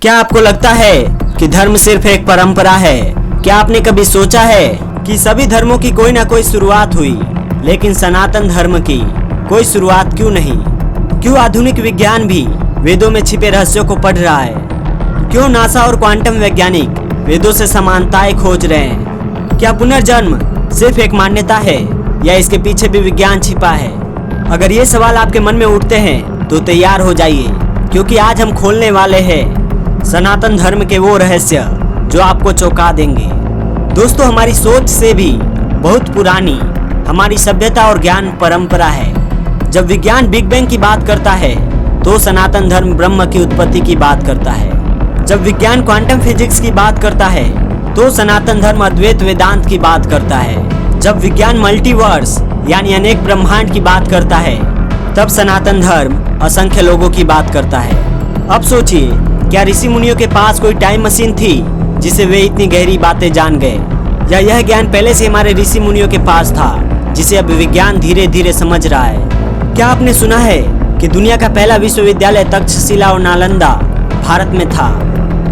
क्या आपको लगता है कि धर्म सिर्फ एक परंपरा है? क्या आपने कभी सोचा है कि सभी धर्मों की कोई ना कोई शुरुआत हुई, लेकिन सनातन धर्म की कोई शुरुआत क्यों नहीं? क्यों आधुनिक विज्ञान भी वेदों में छिपे रहस्यों को पढ़ रहा है? क्यों नासा और क्वांटम वैज्ञानिक वेदों से समानताएं खोज रहे हैं? क्या पुनर्जन्म सिर्फ एक मान्यता है या इसके पीछे भी विज्ञान छिपा है? अगर ये सवाल आपके मन में उठते हैं तो तैयार हो जाइए, क्योंकि आज हम खोलने वाले हैं सनातन धर्म के वो रहस्य जो आपको चौंका देंगे। दोस्तों, हमारी सोच से भी बहुत पुरानी हमारी सभ्यता और ज्ञान परंपरा है। जब विज्ञान बिग बैंग की बात करता है तो सनातन धर्म ब्रह्म की उत्पत्ति की बात करता है। जब विज्ञान क्वांटम फिजिक्स की बात करता है तो सनातन धर्म अद्वैत वेदांत की बात करता है। जब विज्ञान मल्टीवर्स यानी अनेक ब्रह्मांड की बात करता है, तब सनातन धर्म असंख्य लोगों की बात करता है। अब सोचिए, क्या ऋषि मुनियों के पास कोई टाइम मशीन थी जिसे वे इतनी गहरी बातें जान गए, या यह ज्ञान पहले से हमारे ऋषि मुनियों के पास था जिसे अब विज्ञान धीरे धीरे समझ रहा है? क्या आपने सुना है कि दुनिया का पहला विश्वविद्यालय तक्षशिला और नालंदा भारत में था?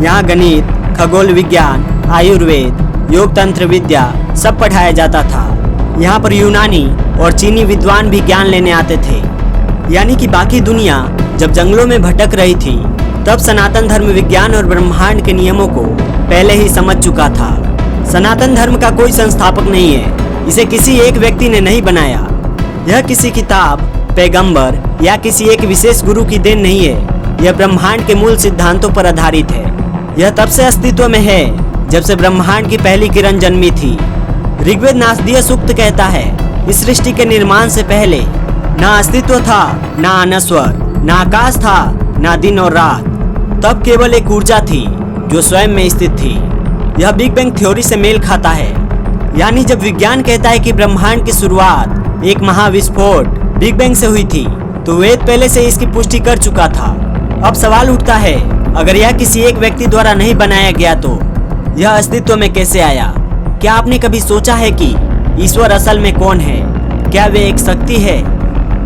यहाँ गणित, खगोल विज्ञान, आयुर्वेद, योग तंत्र विद्या सब पढ़ाया जाता था। यहाँ पर यूनानी और चीनी विद्वान भी ज्ञान लेने आते थे। यानी कि बाकी दुनिया जब जंगलों में भटक रही थी, तब सनातन धर्म विज्ञान और ब्रह्मांड के नियमों को पहले ही समझ चुका था। सनातन धर्म का कोई संस्थापक नहीं है, इसे किसी एक व्यक्ति ने नहीं बनाया। यह किसी किताब, पैगंबर या किसी एक विशेष गुरु की देन नहीं है। यह ब्रह्मांड के मूल सिद्धांतों पर आधारित है। यह तब से अस्तित्व में है जब से ब्रह्मांड की पहली किरण जन्मी थी। ऋग्वेद नासदीय सूक्त कहता है, इस सृष्टि के निर्माण से पहले ना अस्तित्व था, ना अनस्वर, ना आकाश था, ना दिन और रात। तब केवल एक ऊर्जा थी जो स्वयं में स्थित थी। यह बिग बैंग थ्योरी से मेल खाता है। यानी जब विज्ञान कहता है कि ब्रह्मांड की शुरुआत एक महाविस्फोट बिग बैंग से हुई थी, तो वेद पहले से इसकी पुष्टि कर चुका था। अब सवाल उठता है, अगर यह किसी एक व्यक्ति द्वारा नहीं बनाया गया तो यह अस्तित्व में कैसे आया? क्या आपने कभी सोचा है कि ईश्वर असल में कौन है? क्या वे एक शक्ति है,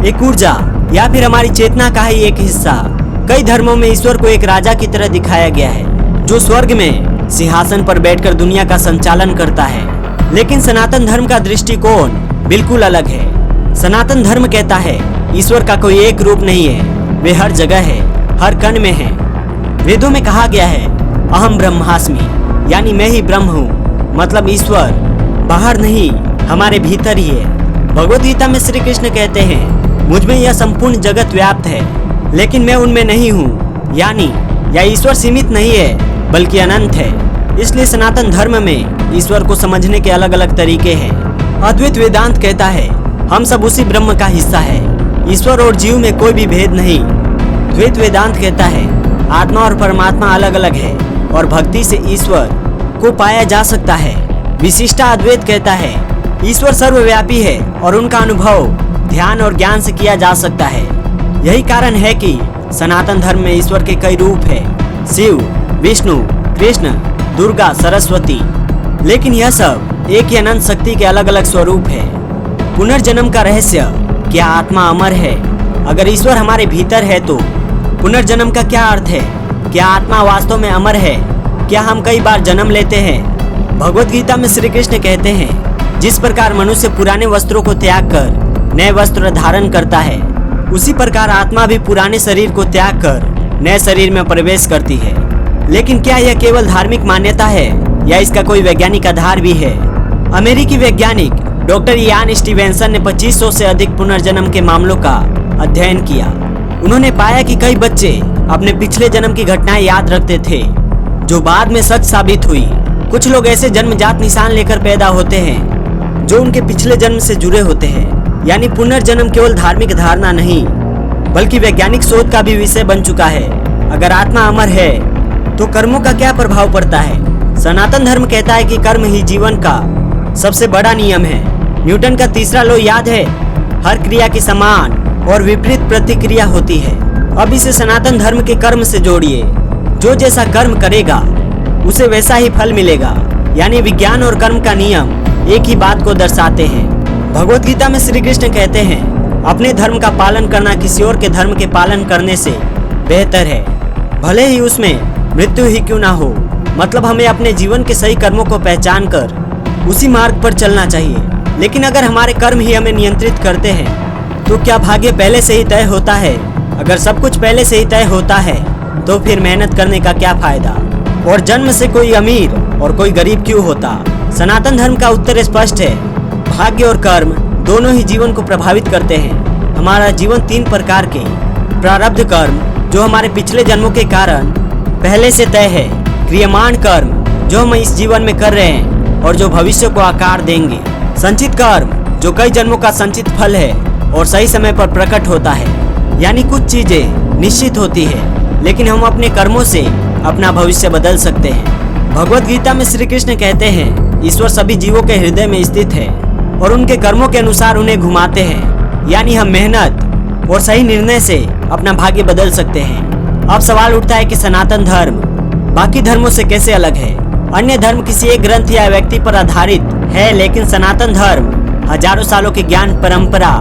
एक ऊर्जा, या फिर हमारी चेतना का ही एक हिस्सा? कई धर्मों में ईश्वर को एक राजा की तरह दिखाया गया है जो स्वर्ग में सिंहासन पर बैठकर दुनिया का संचालन करता है। लेकिन सनातन धर्म का दृष्टिकोण बिल्कुल अलग है। सनातन धर्म कहता है ईश्वर का कोई एक रूप नहीं है, वे हर जगह है, हर कण में है। वेदों में कहा गया है, अहम ब्रह्मास्मि, यानी मैं ही ब्रह्म हूँ। मतलब ईश्वर बाहर नहीं, हमारे भीतर ही है। भगवद गीता में श्री कृष्ण कहते हैं, मुझ में यह संपूर्ण जगत व्याप्त है, लेकिन मैं उनमें नहीं हूँ। यानी यह ईश्वर सीमित नहीं है बल्कि अनंत है। इसलिए सनातन धर्म में ईश्वर को समझने के अलग अलग तरीके हैं। अद्वैत वेदांत कहता है हम सब उसी ब्रह्म का हिस्सा है, ईश्वर और जीव में कोई भी भेद नहीं। द्वैत वेदांत कहता है आत्मा और परमात्मा अलग अलग है और भक्ति से ईश्वर को पाया जा सकता है। विशिष्टा अद्वैत कहता है ईश्वर सर्वव्यापी है और उनका अनुभव ध्यान और ज्ञान से किया जा सकता है। यही कारण है कि सनातन धर्म में ईश्वर के कई रूप हैं, शिव, विष्णु, कृष्ण, दुर्गा, सरस्वती। लेकिन यह सब एक ही अनंत शक्ति के अलग अलग स्वरूप है। पुनर्जन्म का रहस्य, क्या आत्मा अमर है? अगर ईश्वर हमारे भीतर है तो पुनर्जन्म का क्या अर्थ है? क्या आत्मा वास्तव में अमर है? क्या हम कई बार जन्म लेते हैं? भगवद गीता में श्री कृष्ण कहते हैं, जिस प्रकार मनुष्य पुराने वस्त्रों को त्याग कर नए वस्त्र धारण करता है, उसी प्रकार आत्मा भी पुराने शरीर को त्याग कर नए शरीर में प्रवेश करती है। लेकिन क्या यह केवल धार्मिक मान्यता है या इसका कोई वैज्ञानिक आधार भी है? अमेरिकी वैज्ञानिक डॉक्टर इयान स्टीवेंसन ने 2500 से अधिक पुनर्जन्म के मामलों का अध्ययन किया। उन्होंने पाया कि कई बच्चे अपने पिछले जन्म की घटनाएं याद रखते थे जो बाद में सच साबित हुई। कुछ लोग ऐसे जन्मजात निशान लेकर पैदा होते हैं जो उनके पिछले जन्म से जुड़े होते हैं। यानी पुनर्जन्म केवल धार्मिक धारणा नहीं बल्कि वैज्ञानिक शोध का भी विषय बन चुका है। अगर आत्मा अमर है तो कर्मों का क्या प्रभाव पड़ता है? सनातन धर्म कहता है कि कर्म ही जीवन का सबसे बड़ा नियम है। न्यूटन का तीसरा लॉ याद है, हर क्रिया की समान और विपरीत प्रतिक्रिया होती है। अब इसे सनातन धर्म के कर्म से जोड़िए। जो जैसा कर्म करेगा उसे वैसा ही फल मिलेगा। यानी विज्ञान और कर्म का नियम एक ही बात को दर्शाते हैं। भगवद गीता में श्री कृष्ण कहते हैं, अपने धर्म का पालन करना किसी और के धर्म के पालन करने से बेहतर है, भले ही उसमें मृत्यु ही क्यों ना हो, मतलब हमें अपने जीवन के सही कर्मों को पहचान कर उसी मार्ग पर चलना चाहिए। लेकिन अगर हमारे कर्म ही हमें नियंत्रित करते हैं तो क्या भाग्य पहले से ही तय होता है? अगर सब कुछ पहले से ही तय होता है तो फिर मेहनत करने का क्या फायदा? और जन्म से कोई अमीर और कोई गरीब क्यों होता? सनातन धर्म का उत्तर स्पष्ट है, भाग्य और कर्म दोनों ही जीवन को प्रभावित करते हैं। हमारा जीवन 3 प्रकार के प्रारब्ध कर्म जो हमारे पिछले जन्मों के कारण पहले से तय है, क्रियमाण कर्म जो हम इस जीवन में कर रहे हैं और जो भविष्य को आकार देंगे, संचित कर्म जो कई जन्मों का संचित फल है और सही समय पर प्रकट होता है। यानी कुछ चीजें निश्चित होती है लेकिन हम अपने कर्मों से अपना भविष्य बदल सकते हैं। भगवत गीता में श्री कृष्ण कहते हैं, ईश्वर सभी जीवों के हृदय में स्थित है और उनके कर्मों के अनुसार उन्हें घुमाते हैं। यानी हम मेहनत और सही निर्णय से अपना भाग्य बदल सकते हैं। अब सवाल उठता है कि सनातन धर्म बाकी धर्मों से कैसे अलग है? अन्य धर्म किसी एक ग्रंथ या व्यक्ति पर आधारित है, लेकिन सनातन धर्म हजारों सालों की ज्ञान परंपरा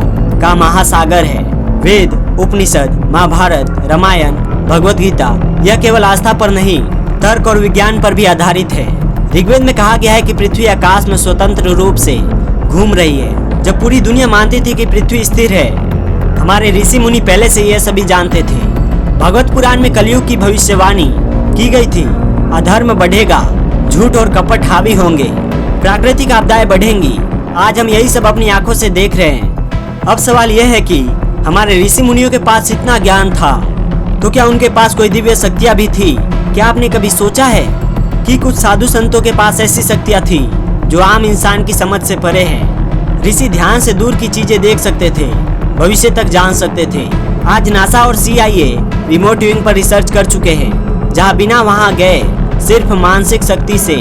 का महासागर है। वेद, उपनिषद, महाभारत, रामायण, भगवत गीता यह केवल आस्था पर नहीं, तर्क और विज्ञान पर भी आधारित है। ऋग्वेद में कहा गया है कि पृथ्वी आकाश में स्वतंत्र रूप से घूम रही है। जब पूरी दुनिया मानती थी कि पृथ्वी स्थिर है, हमारे ऋषि मुनि पहले से यह सभी जानते थे। भगवत पुराण में कलयुग की भविष्यवाणी की गई थी। अधर्म बढ़ेगा, झूठ और कपट हावी होंगे, प्राकृतिक आपदाएं बढ़ेंगी। आज हम यही सब अपनी आंखों से देख रहे हैं। अब सवाल यह है कि हमारे ऋषि मुनियों के पास इतना ज्ञान था तो क्या उनके पास कोई दिव्य शक्तियां भी थी? क्या आपने कभी सोचा है कि कुछ साधु संतों के पास ऐसी शक्तियां थी जो आम इंसान की समझ से परे हैं? ऋषि ध्यान से दूर की चीजें देख सकते थे, भविष्य तक जान सकते थे। आज नासा और CIA रिमोट व्यूइंग पर रिसर्च कर चुके हैं, जहां बिना वहां गए सिर्फ मानसिक शक्ति से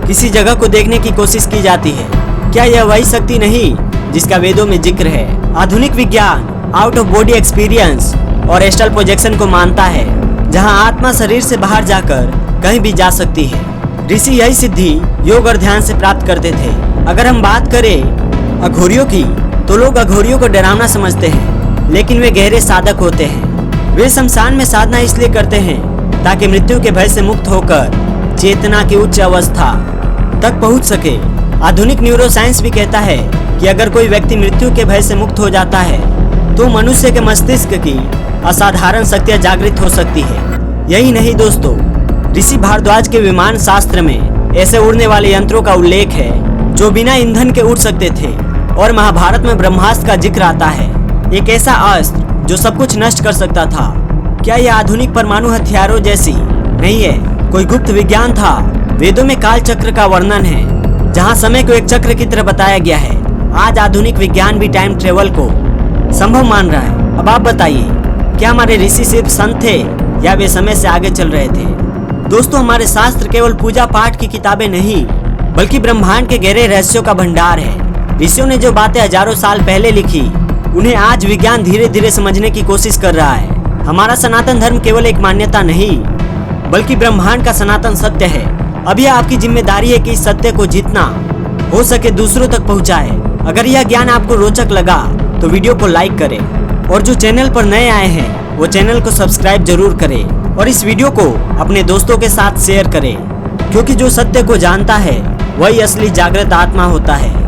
किसी जगह को देखने की कोशिश की जाती है। क्या यह वही शक्ति नहीं जिसका वेदों में जिक्र है? आधुनिक विज्ञान आउट ऑफ बॉडी एक्सपीरियंस और एस्ट्रल प्रोजेक्शन को मानता है, जहां आत्मा शरीर से बाहर जाकर कहीं भी जा सकती है। ऋषि यही सिद्धि योग और ध्यान से प्राप्त करते थे। अगर हम बात करें अघोरियों की, तो लोग अघोरियों को डरावना समझते हैं, लेकिन वे गहरे साधक होते हैं। वे शमशान में साधना इसलिए करते हैं ताकि मृत्यु के भय से मुक्त होकर चेतना की उच्च अवस्था तक पहुंच सके। आधुनिक न्यूरोसाइंस भी कहता है कि अगर कोई व्यक्ति मृत्यु के भय से मुक्त हो जाता है तो मनुष्य के मस्तिष्क की असाधारण शक्तियां जागृत हो सकती है। यही नहीं दोस्तों, ऋषि भारद्वाज के विमान शास्त्र में ऐसे उड़ने वाले यंत्रों का उल्लेख है जो बिना ईंधन के उड़ सकते थे। और महाभारत में ब्रह्मास्त्र का जिक्र आता है, एक ऐसा अस्त्र जो सब कुछ नष्ट कर सकता था। क्या यह आधुनिक परमाणु हथियारों जैसी नहीं है, कोई गुप्त विज्ञान था? वेदों में काल चक्र का वर्णन है, जहां समय को एक चक्र की तरह बताया गया है। आज आधुनिक विज्ञान भी टाइम ट्रेवल को संभव मान रहा है। अब आप बताइए, क्या हमारे ऋषि सिर्फ संत थे या वे समय से आगे चल रहे थे? दोस्तों, हमारे शास्त्र केवल पूजा पाठ की किताबें नहीं, बल्कि ब्रह्मांड के गहरे रहस्यों का भंडार है। ऋषियों ने जो बातें हजारों साल पहले लिखी, उन्हें आज विज्ञान धीरे धीरे समझने की कोशिश कर रहा है। हमारा सनातन धर्म केवल एक मान्यता नहीं, बल्कि ब्रह्मांड का सनातन सत्य है। अब यह आपकी जिम्मेदारी है कि इस सत्य को जितना हो सके दूसरों तक पहुंचाए। अगर यह ज्ञान आपको रोचक लगा तो वीडियो को लाइक करें, और जो चैनल पर नए आए हैं वो चैनल को सब्सक्राइब जरूर करें, और इस वीडियो को अपने दोस्तों के साथ शेयर करें, क्योंकि जो सत्य को जानता है वही असली जागृत आत्मा होता है।